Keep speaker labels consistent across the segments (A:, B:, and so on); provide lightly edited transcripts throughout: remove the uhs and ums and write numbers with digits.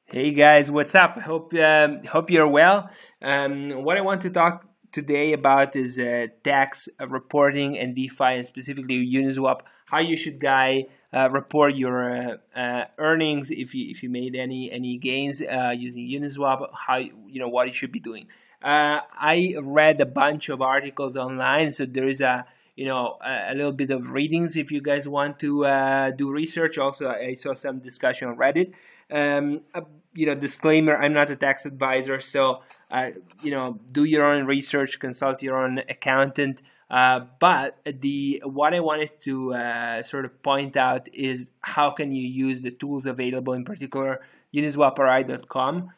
A: Hey guys, what's up? Hope you're well. What I want to talk today about is tax reporting and DeFi, and specifically Uniswap. How you should report your earnings if you made any gains using Uniswap. How what you should be doing. I read a bunch of articles online, so there is a little bit of readings if you guys want to do research. Also, I saw some discussion on Reddit. Disclaimer: I'm not a tax advisor, so do your own research, consult your own accountant. But the what I wanted to sort of point out is how can you use the tools available, in particular uniswapri.com,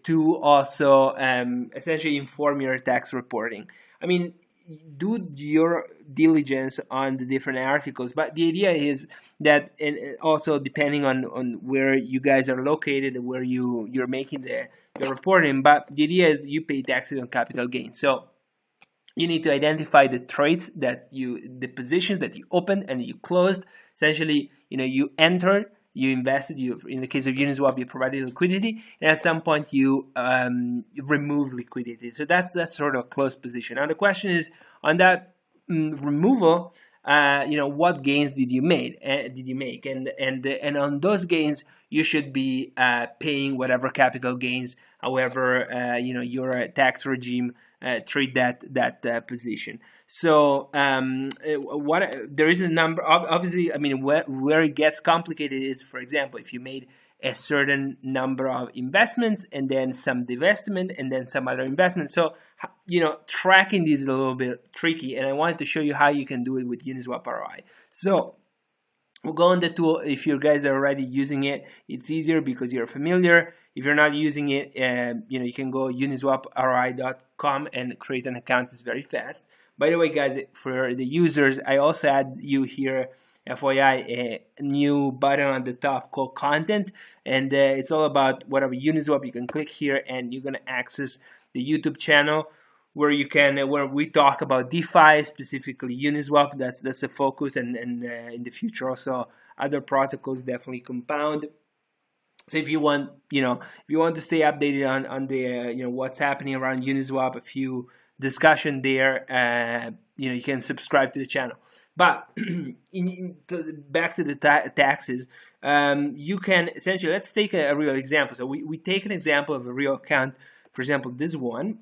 A: to also essentially inform your tax reporting. I mean, do your diligence on the different articles, but the idea is that, and also depending on where you guys are located and where you're making the reporting, but the idea is you pay taxes on capital gains. So you need to identify the trades the positions that you opened and you closed. Essentially, you entered, you invested, in the case of Uniswap, you provided liquidity, and at some point you remove liquidity. So that's sort of a closed position. Now the question is, on that removal, what gains did you make? And on those gains, you should be paying whatever capital gains, however your tax regime treat that position. So what there is a number. Obviously, I mean, where it gets complicated is, for example, if you made a certain number of investments and then some divestment and then some other investment. So tracking this is a little bit tricky, and I wanted to show you how you can do it with Uniswap ROI. So we'll go on the tool. If you guys are already using it, it's easier because you're familiar. If you're not using it, you can go uniswaproi.com and create an account. It's very fast. By the way, guys, for the users, I also add you here, FYI, a new button on the top called Content, and it's all about whatever Uniswap. You can click here, and you're gonna access the YouTube channel where we talk about DeFi, specifically Uniswap. That's the focus, and in the future also other protocols, definitely Compound. So if you want to stay updated on the what's happening around Uniswap, a few discussion there, you can subscribe to the channel. But back to the taxes, you can essentially, let's take a real example. So we take an example of a real account, for example, this one.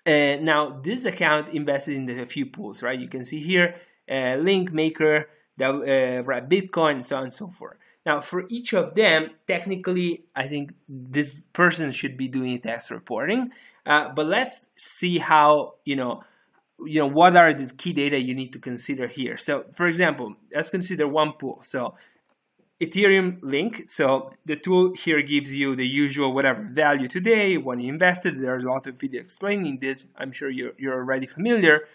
A: Now, this account invested in a few pools, right? You can see here, Link, Maker, Bitcoin, and so on and so forth. Now, for each of them, technically, I think this person should be doing tax reporting. But let's see how, what are the key data you need to consider here. So, for example, let's consider one pool. So, Ethereum Link. So the tool here gives you the usual whatever value today when you invested. There's a lot of video explaining this. I'm sure you're already familiar.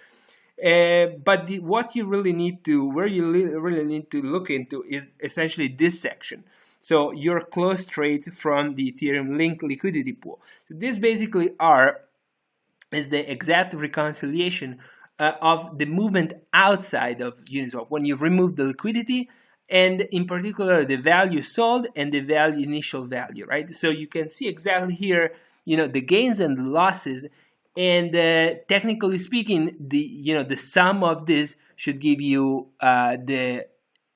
A: But what you really need to, where you really need to look into is essentially this section. So your closed trades from the Ethereum Link liquidity pool. So this basically is the exact reconciliation of the movement outside of Uniswap when you remove the liquidity, and in particular the value sold and the initial value, right? So you can see exactly here, the gains and the losses, and technically speaking, the sum of this should give you the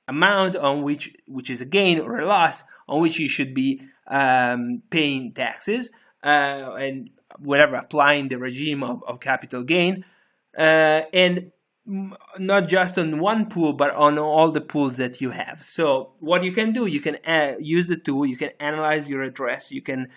A: amount on which is a gain or a loss on which you should be paying taxes, and whatever, applying the regime of capital gain, and not just on one pool, but on all the pools that you have. So what you can do, you can use the tool, you can analyze your address, you can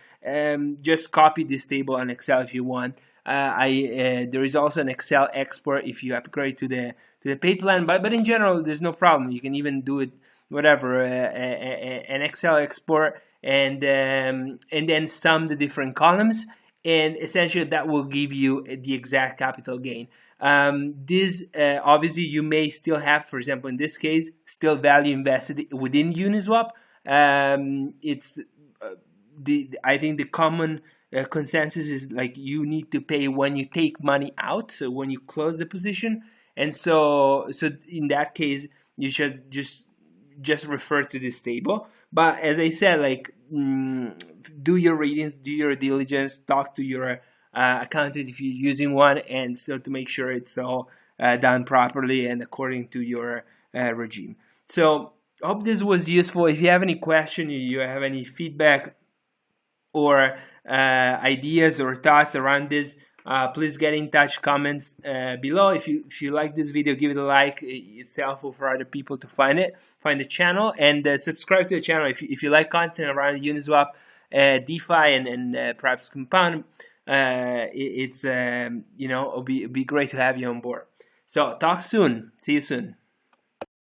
A: just copy this table on Excel if you want. There is also an Excel export if you upgrade to the pay plan, but in general, there's no problem. You can even do it, whatever, an Excel export, and then sum the different columns, and essentially that will give you the exact capital gain. This obviously you may still have, for example, in this case, still value invested within Uniswap. It's I think the common consensus is like you need to pay when you take money out, so when you close the position, and so in that case you should just just refer to this table. But as I said, like, do your readings, do your diligence, talk to your accountant if you're using one, and so to make sure it's all done properly and according to your regime. So hope this was useful. If you have any question, you have any feedback or ideas or thoughts around this, please get in touch, comments below. If you like this video, give it a like. It's helpful for other people to find the channel, and subscribe to the channel if you like content around Uniswap, DeFi, and perhaps Compound. It'll be great to have you on board. So talk soon. See you soon.